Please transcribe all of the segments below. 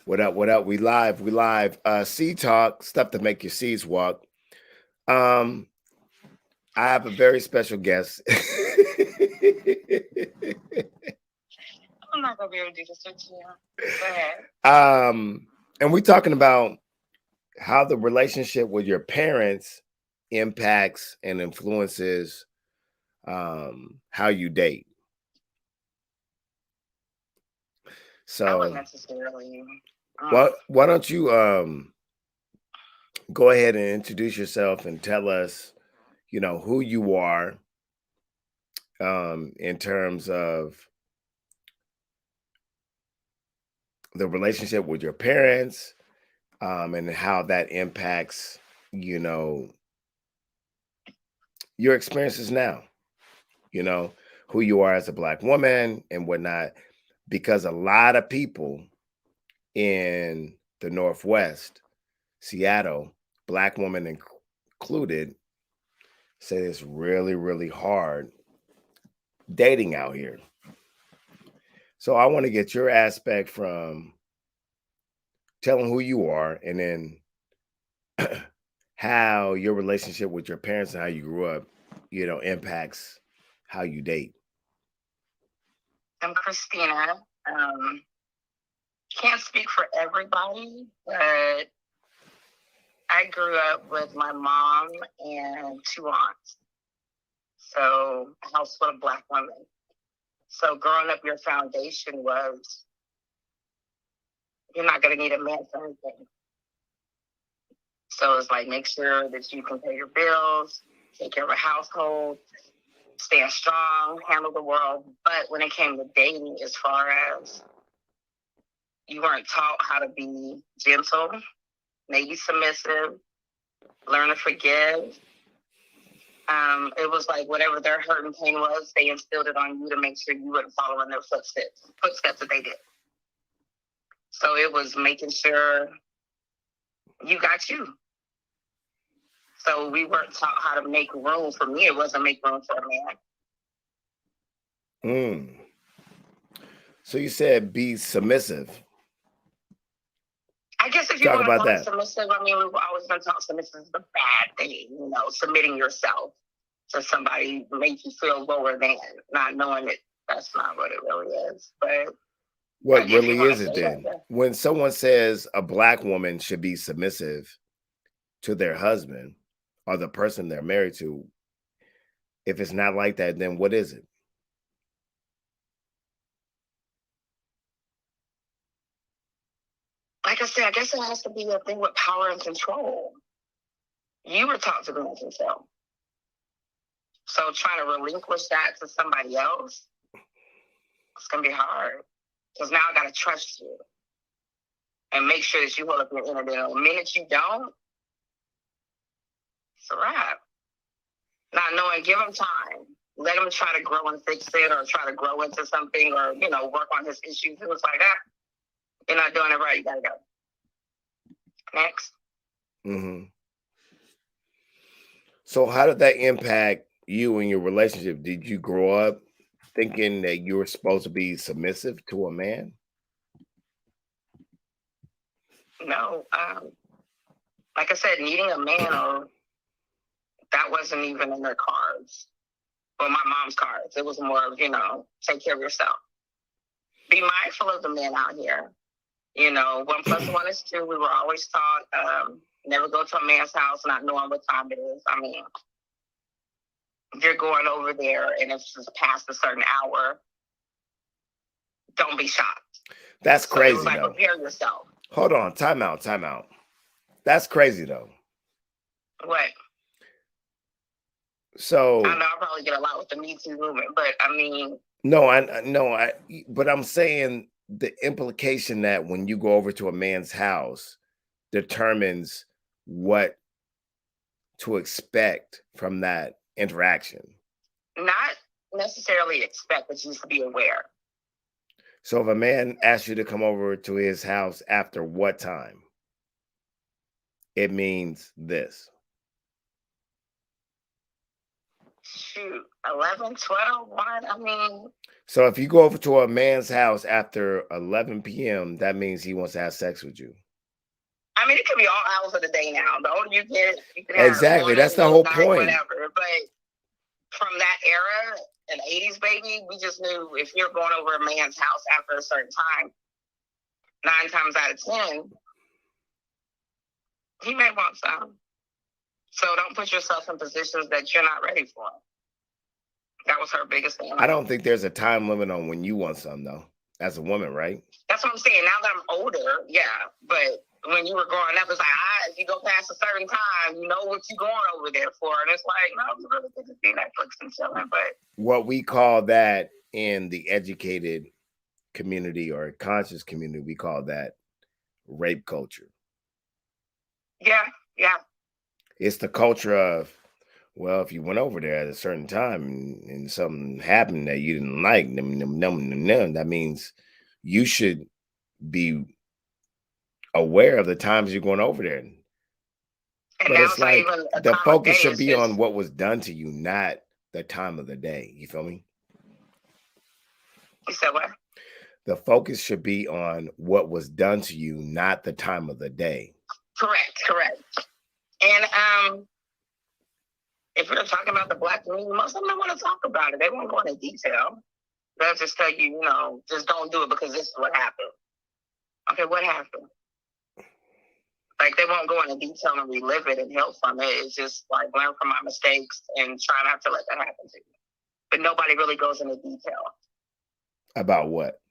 What up? What up? We live. We live. Seed talk, stuff to make your seeds walk. Um, I have a very special guest. I'm not gonna be able to do this with you. Go ahead. um, and we're talking about how the relationship with your parents impacts and influences how you date. I wouldn't So, necessarily. Mm. why don't you go ahead and introduce yourself and tell us, who you are in terms of the relationship with your parents, and how that impacts, you know, your experiences now, you know, who you are as a black woman and whatnot. Because a lot of people in the Northwest, Seattle, black women included, say it's really, really hard dating out here. So I want to get your aspect from telling who you are and then how your relationship with your parents and how you grew up, impacts how you date. I'm Christina. Can't speak for everybody, but I grew up with my mom and two aunts. So a house full of black women. So growing up, your foundation was you're not gonna need a man for anything. So it's like make sure that you can pay your bills, take care of a household, stand strong, handle the world. But when it came to dating, as far as you weren't taught how to be gentle, maybe submissive, learn to forgive. It was like whatever their hurt and pain was, they instilled it on you to make sure you wouldn't follow in their footsteps that they did. So it was making sure you got you. So we weren't taught how to make room. For me, it wasn't make room for a man. Mm. So you said be submissive. I guess if you Talk want to about call it that. submissive, I mean, we've always been taught submissive is the bad thing, submitting yourself to somebody make you feel lower than, not knowing that that's not what it really is. But What if you really want is to it say that, then? yeah. When someone says a black woman should be submissive to their husband or the person they're married to, if it's not like that, then what is it? Like I said, I guess it has to be a thing with power and control. You were taught to be in control. So trying to relinquish that to somebody else, it's going to be hard. Because now I got to trust you and make sure that you hold up your end of it. The minute you don't, it's a wrap. Not knowing, give him time. Let him try to grow and fix it or try to grow into something or, work on his issues. It was like, you're not doing it right. You got to go. Next. Hmm. So how did that impact you and your relationship? Did you grow up thinking that you were supposed to be submissive to a man? No. Like I said, needing a man, or that wasn't even in their cards. Well, my mom's cards. It was more of, take care of yourself. Be mindful of the men out here. 1 + 1 is 2. We were always taught, never go to a man's house not knowing what time it is. I mean, if you're going over there and it's just past a certain hour, don't be shocked. That's So it was crazy like, though. prepare yourself. Hold on, time out, time out. That's crazy though. What? I So know I'll probably get a lot with the Me Too movement, but I mean, no, but I'm saying the implication that when you go over to a man's house determines what to expect from that interaction. not necessarily expect, but just to be aware. So if a man asks you to come over to his house after what time, it means this. Shoot, 11, 12, 1. I mean, So if you go over to a man's house after 11 p.m., that means he wants to have sex with you. I mean, it could be all hours of the day now. The older you get, you can have Exactly. morning, That's the whole midnight, point. whatever. But from that era, an 80s baby, we just knew if you're going over a man's house after a certain time, 9 times out of 10, he may want some. So don't put yourself in positions that you're not ready for. That was her biggest thing. I don't think there's a time limit on when you want some, though, as a woman, right? That's what I'm saying. Now that I'm older, yeah. But when you were growing up, it's like, if you go past a certain time, you know what you're going over there for. And it's like, no, you really could just be Netflix and chilling. But what we call that in the educated community or conscious community, we call that rape culture. Yeah. It's the culture of, well, if you went over there at a certain time and something happened that you didn't like, that means you should be aware of the times you're going over there. And but now it's like even a the time of focus day should is be just, on what was done to you, not the time of the day. You feel me? you said what? The focus should be on what was done to you, not the time of the day. Correct. And if we're talking about the Black community, most of them don't want to talk about it. They won't go into detail. They'll just tell you, just don't do it because this is what happened. Okay, what happened? Like, they won't go into detail and relive it and heal from it. It's just like learn from my mistakes and try not to let that happen to you. But nobody really goes into detail. About what?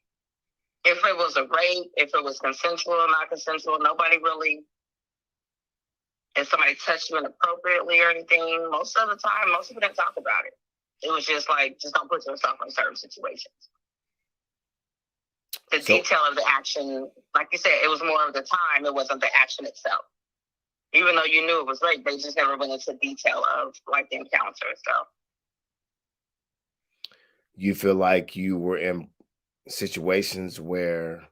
If it was a rape, if it was consensual or not consensual, nobody really, if somebody touched you inappropriately or anything, most of the time, most people didn't talk about it. It was just like, just don't put yourself in certain situations. The detail of the action, like you said, it was more of the time. It wasn't the action itself. Even though you knew it was rape, they just never went into detail of like the encounter. So you feel like you were in situations where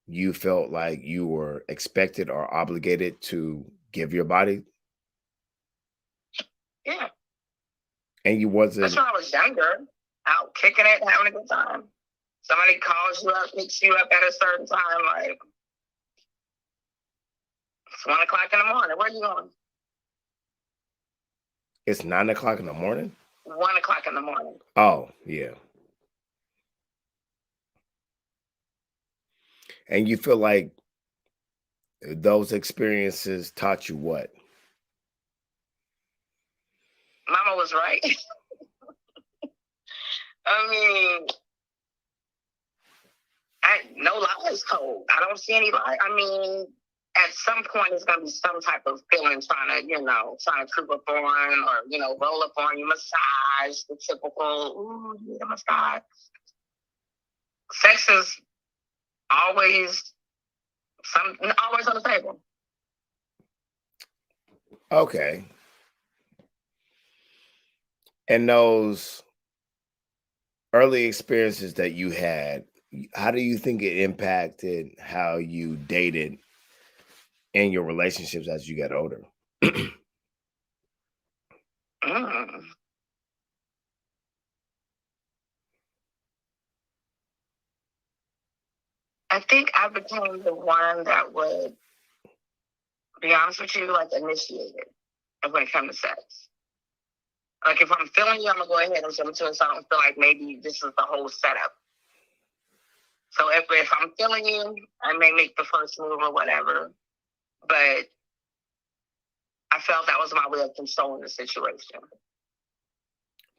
you felt like you were expected or obligated to give your body? Yeah. And you wasn't. That's when I was younger, out kicking it, having a good time. Somebody calls you up, picks you up at a certain time, like it's 1 o'clock in the morning. Where are you going? It's 9 o'clock in the morning? 1 o'clock in the morning. Oh, yeah. And you feel like those experiences taught you what? Mama was right. I mean, no lies told. I don't see any lie. I mean, at some point, it's going to be some type of feeling trying to creep up on or, roll up on you, massage, the typical, ooh, you need a massage. Sex is always on the table. Okay. And those early experiences that you had, how do you think it impacted how you dated in your relationships as you got older? I think I became the one that would, be honest with you, like initiate it when it comes to sex. Like if I'm feeling you, I'm gonna go ahead and jump to it so I don't feel like maybe this is the whole setup. So if I'm feeling you, I may make the first move or whatever. But I felt that was my way of controlling the situation.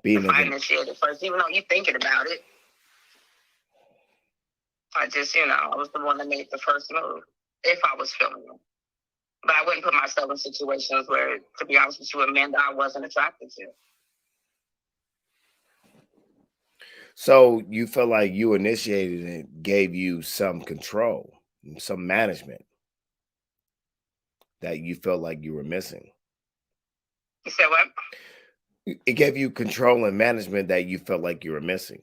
If I initiated first, even though you're thinking about it, I just, I was the one that made the first move if I was feeling you. But I wouldn't put myself in situations where, to be honest with you, a man that I wasn't attracted to. So you feel like you initiated it, gave you some control, some management that you felt like you were missing. You said what? It gave you control and management that you felt like you were missing.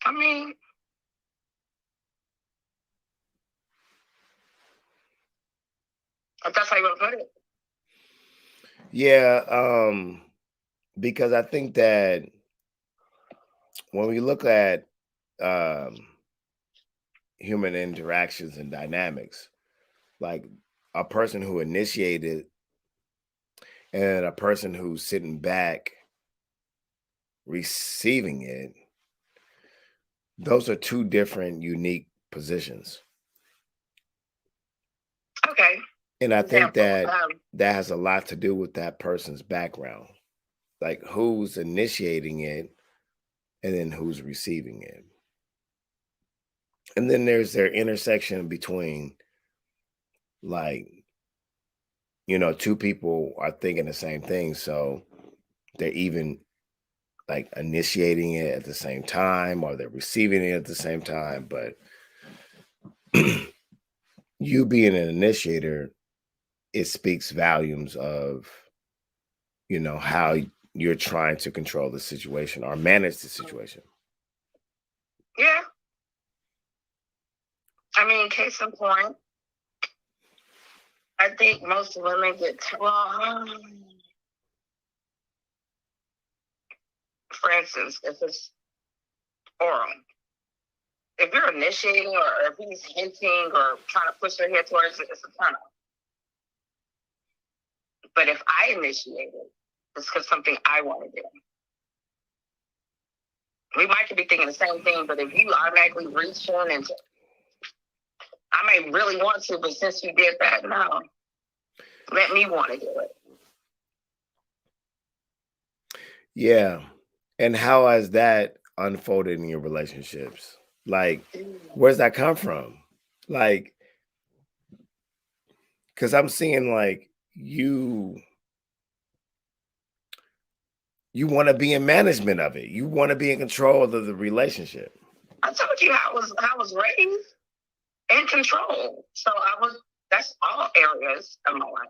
I mean, if that's how you want to put it. Yeah, because I think that when we look at um, human interactions and dynamics, like a person who initiated and a person who's sitting back receiving it, those are two different unique positions. Okay. And I think Example. that that has a lot to do with that person's background, like who's initiating it and then who's receiving it. And then there's their intersection between, like, two people are thinking the same thing. So they're even like initiating it at the same time or they're receiving it at the same time. But you being an initiator, it speaks volumes of, how you're trying to control the situation or manage the situation. Yeah. I mean, case in point, I think most women get, for instance, if it's oral, if you're initiating or if he's hinting or trying to push your head towards it, it's a turn off. But if I initiate it, it's because something I want to do. We might be thinking the same thing, but if you automatically reach in and I may really want to, but since you did that, no, let me want to do it. Yeah. And how has that unfolded in your relationships? Like, where's that come from? Like, because I'm seeing like you want to be in management of it. You want to be in control of the relationship. I told you how I was raised in control. So that's all areas of my life.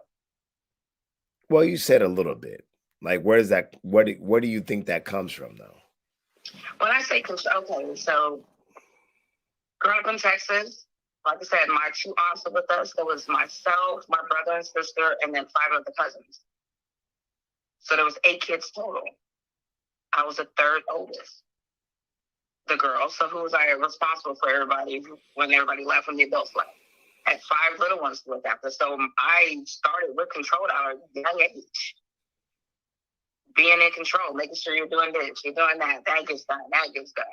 Well, you said a little bit. Like, where does that, where do you think that comes from though? When I say control, okay, so growing up in Texas, like I said, my 2 aunts were with us. There was myself, my brother and sister, and then 5 other cousins. So there was 8 kids total. I was the 3rd oldest, the girl. So who was I responsible for everybody when everybody left, when the adults left? I had 5 little ones to look after. So I started with control at a young age. Being in control, making sure you're doing this, you're doing that gets done, that gets done.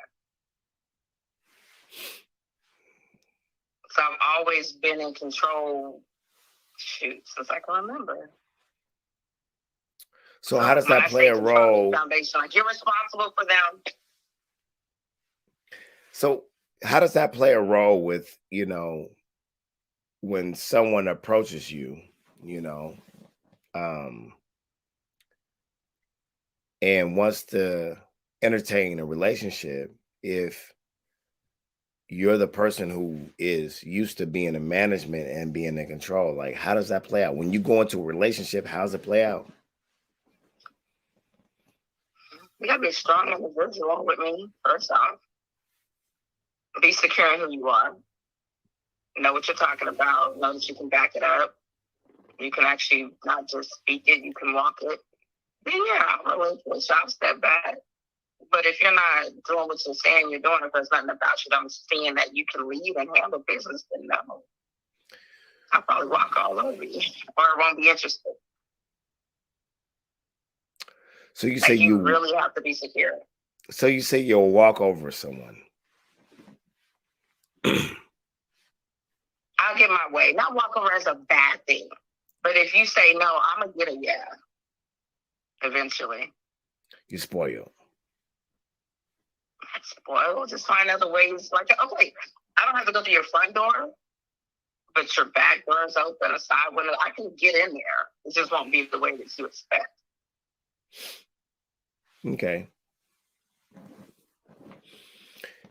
So I've always been in control, since I can remember. So how does that play a role? Foundation, like you're responsible for them. So how does that play a role with, when someone approaches you, and wants to entertain a relationship, if you're the person who is used to being in management and being in control, like how does that play out? When you go into a relationship, how does it play out? You gotta be a strong individual with me, first off. Be secure in who you are. Know what you're talking about. Know that you can back it up. You can actually not just speak it, you can walk it. Then yeah, I'll relinquish, I'll step back. But if you're not doing what you're saying you're doing, if there's nothing about you that I'm seeing that you can lead and handle business, then no. I'll probably walk all over you or I won't be interested. So you say you really have to be secure. So you say you'll walk over someone. I'll get my way. Not walk over as a bad thing. But if you say no, I'm going to get a yeah. Eventually. You spoil. Spoil. Just find other ways. Like, okay, I don't have to go through your front door, but your back door is open, a side window. I can get in there. It just won't be the way that you expect. Okay.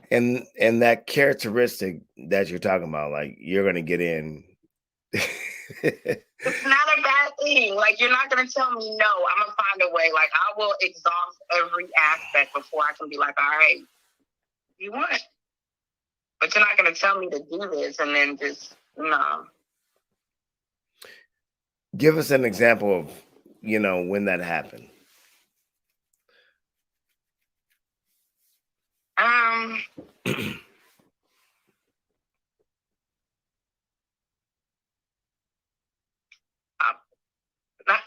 And that characteristic that you're talking about, like you're gonna get in. It's not a bad thing. Like you're not gonna tell me no. I'm gonna find a way. Like I will exhaust every aspect before I can be like, all right, you want it. But you're not gonna tell me to do this and then just no. Give us an example of, when that happened.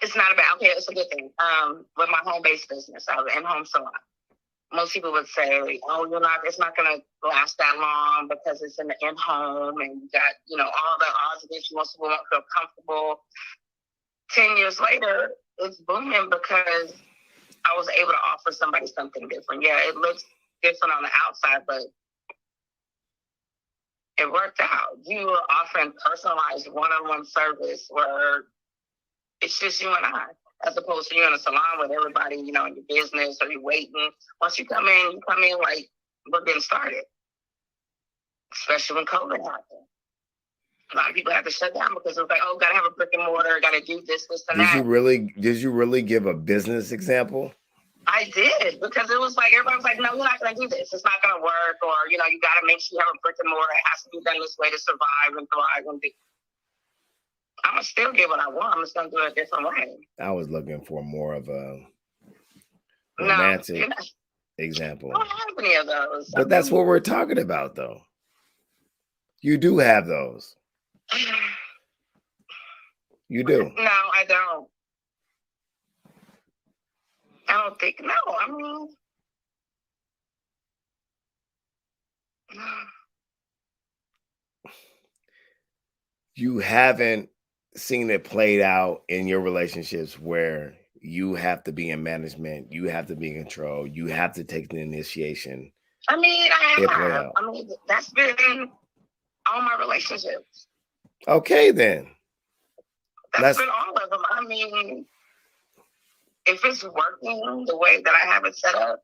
It's not about, okay, it's a good thing. With my home-based business, I have an in-home salon. Most people would say, oh, it's not going to last that long because it's in the in-home and you got, all the odds against you. Most people won't feel comfortable. 10 years later, it's booming because I was able to offer somebody something different. Yeah, it looks different on the outside, but it worked out. You were offering personalized one-on-one service where it's just you and I, as opposed to you in a salon with everybody, in your business or you're waiting. Once you come in like we're getting started, especially when COVID happened. A lot of people had to shut down because it was like, oh, got to have a brick and mortar, got to do this, and that. Did you really give a business example? I did, because it was like, everybody was like, no, you're not going to do this. It's not going to work. Or, you got to make sure you have a brick and mortar. It has to be done this way to survive and thrive. I'm going to still get what I want. I'm just going to do it a different way. I was looking for more of a romantic example. I don't have any of those. But that's what we're talking about, though. You do have those. You do. No, I don't. I don't think, no, I mean, you haven't seen it played out in your relationships where you have to be in management, you have to be in control, you have to take the initiation. I mean, I have. I mean, that's been all my relationships. Okay, then. That's been all of them. I mean, if it's working the way that I have it set up.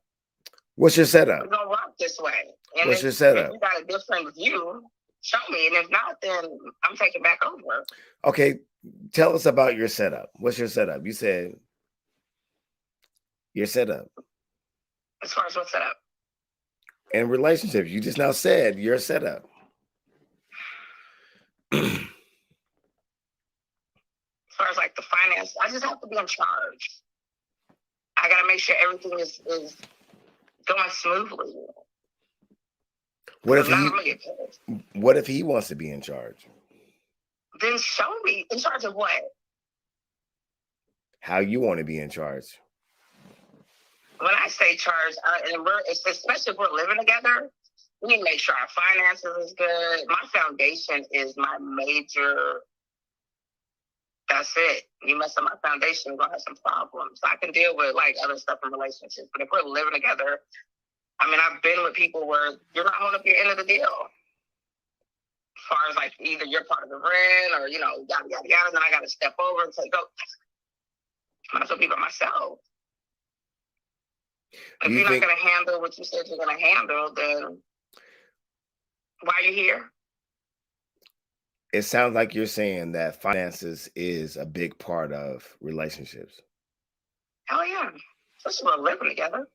What's your setup? We're going to rock this way. And what's your setup? If you got a different view, show me. And if not, then I'm taking back over. Okay, tell us about your setup. What's your setup? You said your setup. As far as what setup? In relationships. You just now said your setup. As far as like the finance, I just have to be in charge. I got to make sure everything is going smoothly. What if he wants to be in charge? Then show me. In charge of what? How you want to be in charge. When I say charge, especially if we're living together, we need to make sure our finances is good. My foundation is my major. That's it. You mess up my foundation, you're going to have some problems. I can deal with like other stuff in relationships, but if we're living together, I mean, I've been with people where you're not holding up your end of the deal. As far as like either you're part of the rent or, yada, yada, yada, and then I got to step over and say, go. Might as well be by myself. If you're not going to handle what you said you're going to handle, then why are you here? It sounds like you're saying that finances is a big part of relationships. Hell yeah. Especially when we're living together.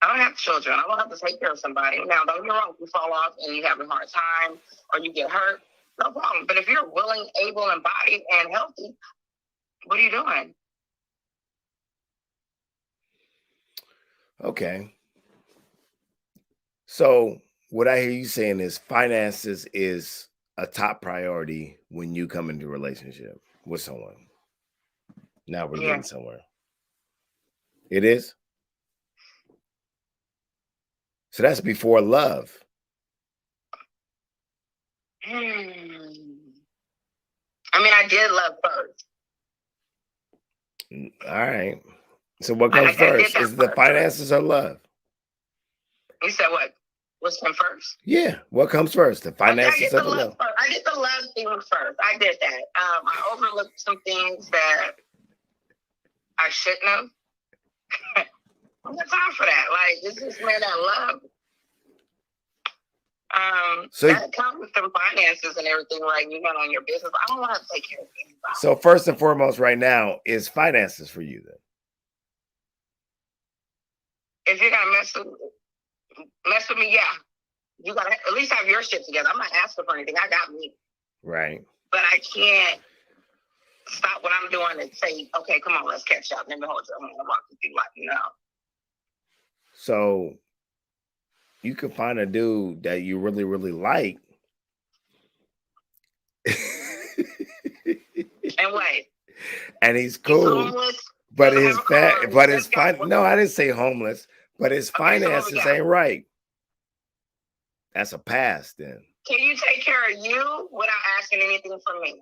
I don't have children. I don't have to take care of somebody. Now, don't get me wrong. If you fall off and you have a hard time or you get hurt, no problem. But if you're willing, able, embodied, and healthy, what are you doing? Okay. So what I hear you saying is finances is a top priority when you come into a relationship with someone. Now we're getting somewhere. It is? So that's before love. I mean, I did love first. All right. So what comes first? Is the finances or love? You said what? What's come first? Yeah. What comes first? The finances or the love? I did the love thing first. I did that. I overlooked some things that I shouldn't have. I don't have time for that. Like, this is man that love. So that comes with some finances and everything, like you got on your business. I don't want to take care of anybody. So first and foremost, right now, is finances for you then? If you're gonna mess with me, yeah. You gotta at least have your shit together. I'm not asking for anything. I got me. Right. But I can't stop what I'm doing and say, okay, come on, let's catch up. Let me hold you. I'm gonna walk with you like, no. So you could find a dude that you really, really like. And wait, And he's he's cool, homeless, but doesn't have a car, he just got work. no, I didn't say homeless, but his Okay, so what we finances got? ain't right. That's a pass then. Can you take care of you without asking anything from me?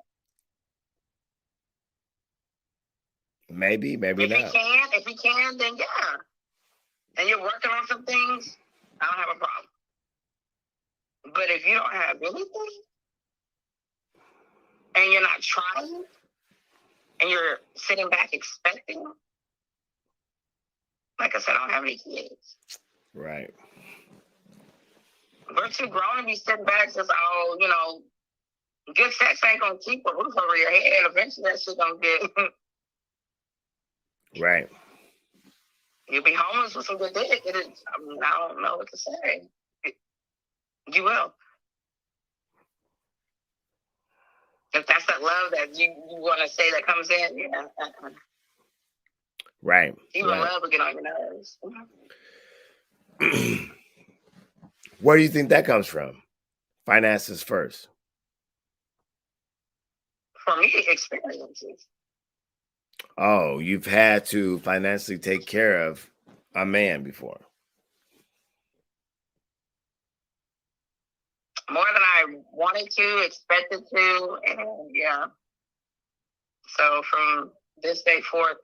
Maybe If not. he can, then yeah. And you're working on some things, I don't have a problem. But if you don't have anything and you're not trying and you're sitting back expecting, like I said, I don't have any kids. Right. We're too grown to be sitting back just, oh, you know, good sex ain't gonna keep a roof over your head. Eventually that shit gonna get Right. you'll be homeless with some good dick. I don't know what to say. You will. If that's that love that you want to say that comes in, yeah. Right. Even right. love will get on your nerves. Where do you think that comes from? Finances first. For me, experiences. Oh, you've had to financially take care of a man before. More than I wanted to, expected to, and yeah. So from this day forth,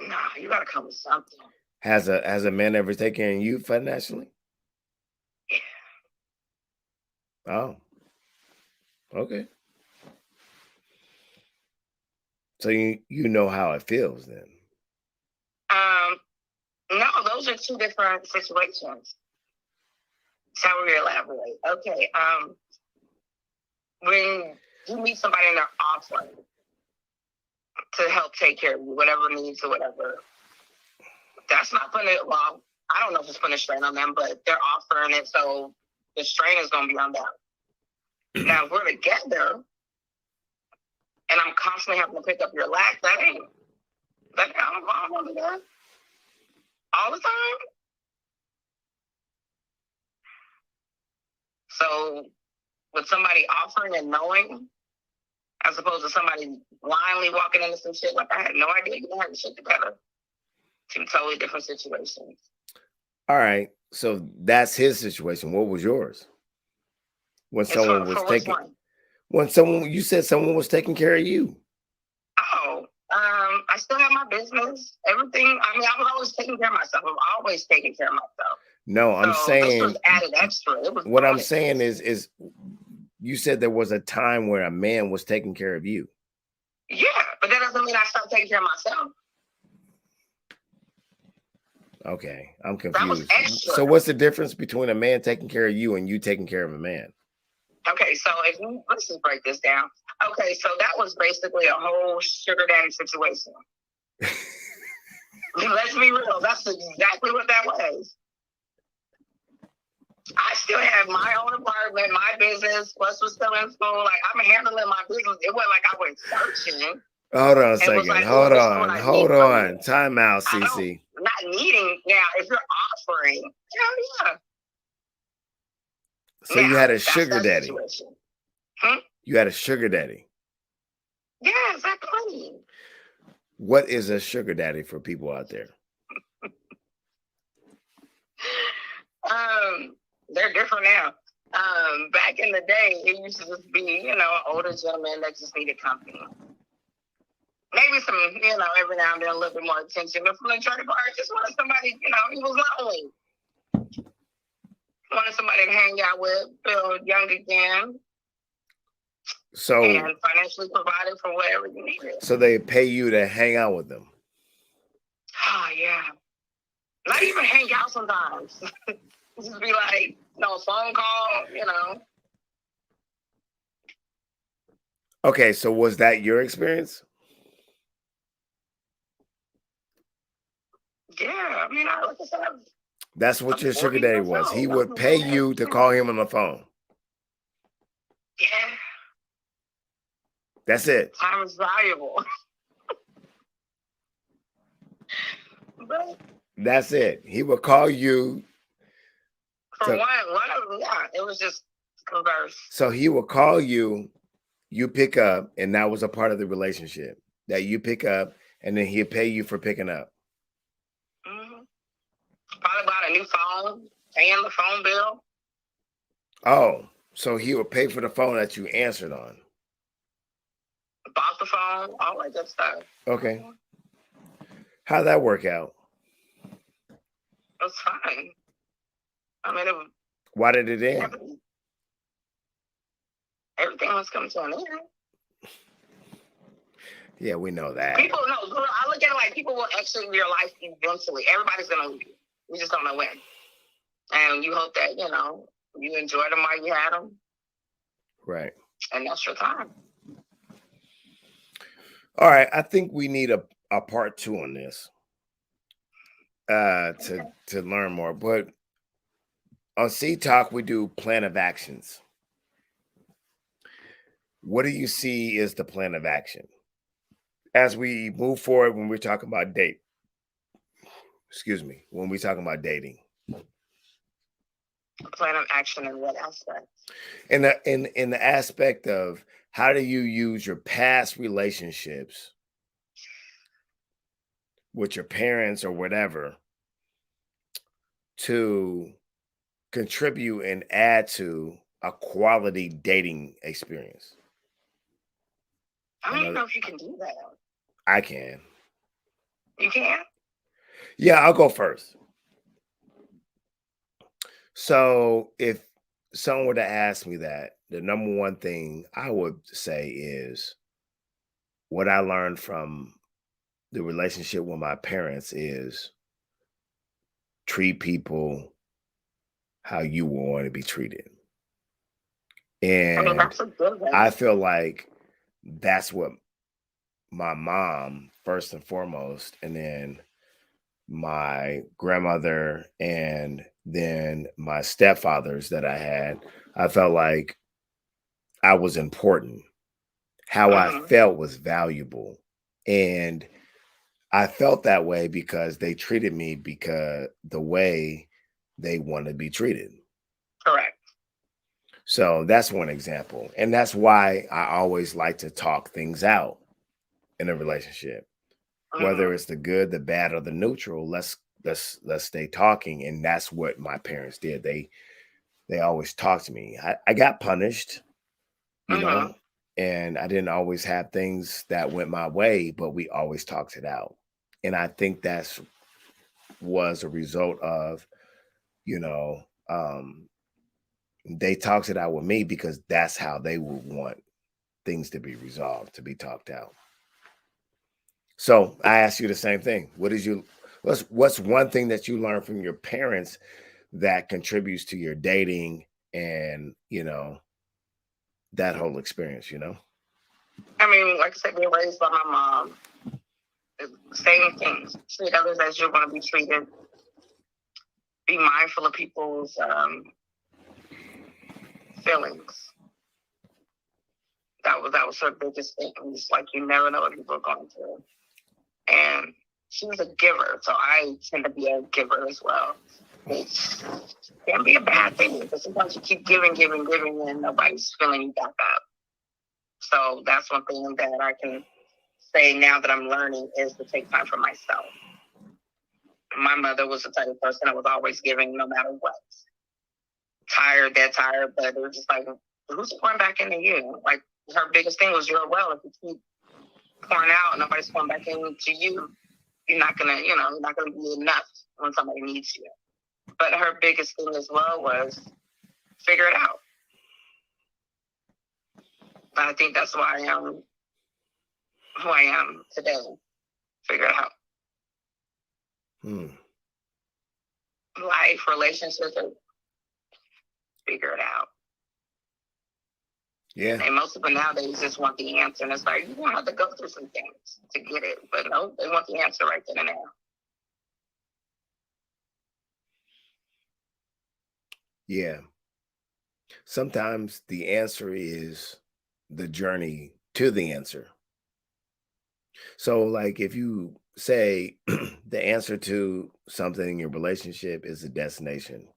no, you gotta come with something. Has a man ever taken care of you financially? Yeah. Oh. Okay. So you know how it feels then. No, those are two different situations. Shall we elaborate? Okay. When you meet somebody and they're offering to help take care of you, whatever needs or whatever, that's not putting it, well, I don't know if it's putting a strain on them, but they're offering it, so the strain is going to be on them. Now, if we're together and I'm constantly having to pick up your lack, I don't want to do that all the time. So with somebody offering and knowing, as opposed to somebody blindly walking into some shit like I had no idea you had the shit together. Two totally different situations. All right. So that's his situation. What was yours? When someone was taking, you said someone was taking care of you. Oh, I still have my business, everything. I mean, I was always taking care of myself. I'm always taking care of myself. No, I'm saying this was added extra. It was what I'm saying is you said there was a time where a man was taking care of you. Yeah, but that doesn't mean I stopped taking care of myself. Okay, I'm confused. That was extra. So what's the difference between a man taking care of you and you taking care of a man? Okay, so let's just break this down. Okay, so that was basically a whole sugar daddy situation. Let's be real. That's exactly what that was. I still have my own apartment, my business. Wes was still in school. Like, I'm handling my business. It wasn't like I went searching. Hold on a second. Like, hold on. Time out, Cece. Not needing. Now, if you're offering, hell yeah. So you had a sugar daddy. You had a sugar daddy. Yeah, exactly. What is a sugar daddy for people out there? They're different now. Back in the day, it used to just be, an older gentleman that just needed company. Maybe some, every now and then a little bit more attention. But from the church bar, I just wanted somebody, he was lonely. Wanted somebody to hang out with, feel young again. So and financially provided for whatever you needed. So they pay you to hang out with them. Oh yeah. Not even hang out sometimes. Just be like, phone call, Okay, so was that your experience? Yeah, I mean, like I said, that's what your sugar daddy was. He would pay you to call him on the phone. Yeah. That's it. Time is valuable. But that's it. He would call you For So, one of them, yeah, it was just converse. so he will call you, you pick up, and that was a part of the relationship that you pick up, and then he'll pay you for picking up. Mm-hmm. Probably bought a new phone, paying the phone bill. Oh, so he would pay for the phone that you answered on. Bought the phone, all that good stuff. Okay. Mm-hmm. How'd that work out? It was fine. I mean, Why did it end? everything was coming to an end. Yeah, we know that. People know. I look at it like people will exit your life eventually. Everybody's gonna leave you. We just don't know when. And you hope that you enjoyed them while you had them, Right. and that's your time. All right. I think we need a part 2 on this to learn more. But on C Talk, we do plan of actions. What do you see is the plan of action as we move forward when we're talking about date? Excuse me, when we're talking about dating. Plan of action in what aspect? In the aspect of how do you use your past relationships with your parents or whatever to contribute and add to a quality dating experience? I don't even know if you can do that. I can. You can? Yeah, I'll go first. So if someone were to ask me that, the number one thing I would say is what I learned from the relationship with my parents is treat people how you want to be treated. I mean, And that's a good one. I feel like that's what my mom, first and foremost, and then my grandmother, and then my stepfathers that I had, I felt like I was important. How I Mm-hmm. felt was valuable. And I felt that way because they treated me because the way they want to be treated. Correct. So that's one example. And that's why I always like to talk things out in a relationship. Whether Mm-hmm. it's the good, the bad, or the neutral, let's stay talking. And that's what my parents did. They always talked to me. I got punished, you Mm-hmm. know, and I didn't always have things that went my way, but we always talked it out. And I think that's was a result of, you know, they talked it out with me because that's how they would want things to be resolved, to be talked out. So I ask you the same thing. What's one thing that you learned from your parents that contributes to your dating and that whole experience? I mean, like I said, being raised by my mom, same things. Treat others as you want to be treated. Be mindful of people's feelings. That was her biggest thing. It's like you never know what people are going through. And she was a giver, so I tend to be a giver as well. Which can be a bad thing because sometimes you keep giving, giving, giving, and nobody's filling you back up. So that's one thing that I can say now that I'm learning is to take time for myself. My mother was the type of person that was always giving no matter what. Tired, dead tired, but it was just like, who's pouring back into you? Like her biggest thing was you're well. If you keep pouring out, nobody's pouring back into you. You're not gonna be enough when somebody needs you. But her biggest thing as well was figure it out. I think that's why I am who I am today. Figure it out. Life, relationships, figure it out. Yeah. And most people nowadays just want the answer. And it's like, you don't have to go through some things to get it. But no, they want the answer right then and there. Yeah. Sometimes the answer is the journey to the answer. So, like, if you say the answer to something in your relationship is the destination,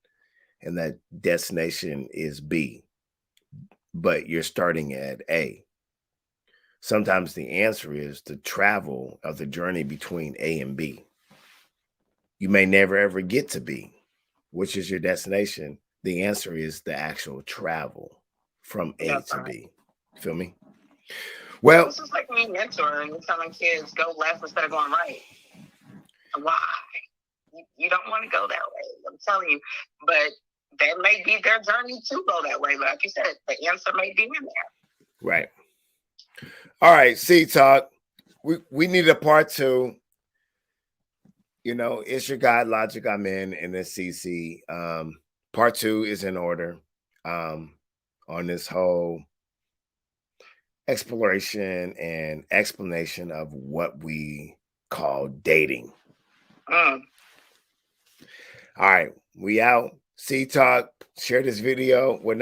and that destination is B, but you're starting at A. Sometimes the answer is the travel of the journey between A and B. You may never ever get to B, which is your destination. The answer is the actual travel from A That's to right. B. Feel me? Well, This is like me mentoring and telling kids go left instead of going right. Why? You don't want to go that way. I'm telling you. But that may be their journey to go that way. Like you said, the answer may be in there. right. All right, C Talk. We need a part 2. You know, it's your guy Logic. I'm in, and then CC. Part 2 is in order. On this whole exploration and explanation of what we call dating. Mm. All right, we out. C Talk. Share this video. We're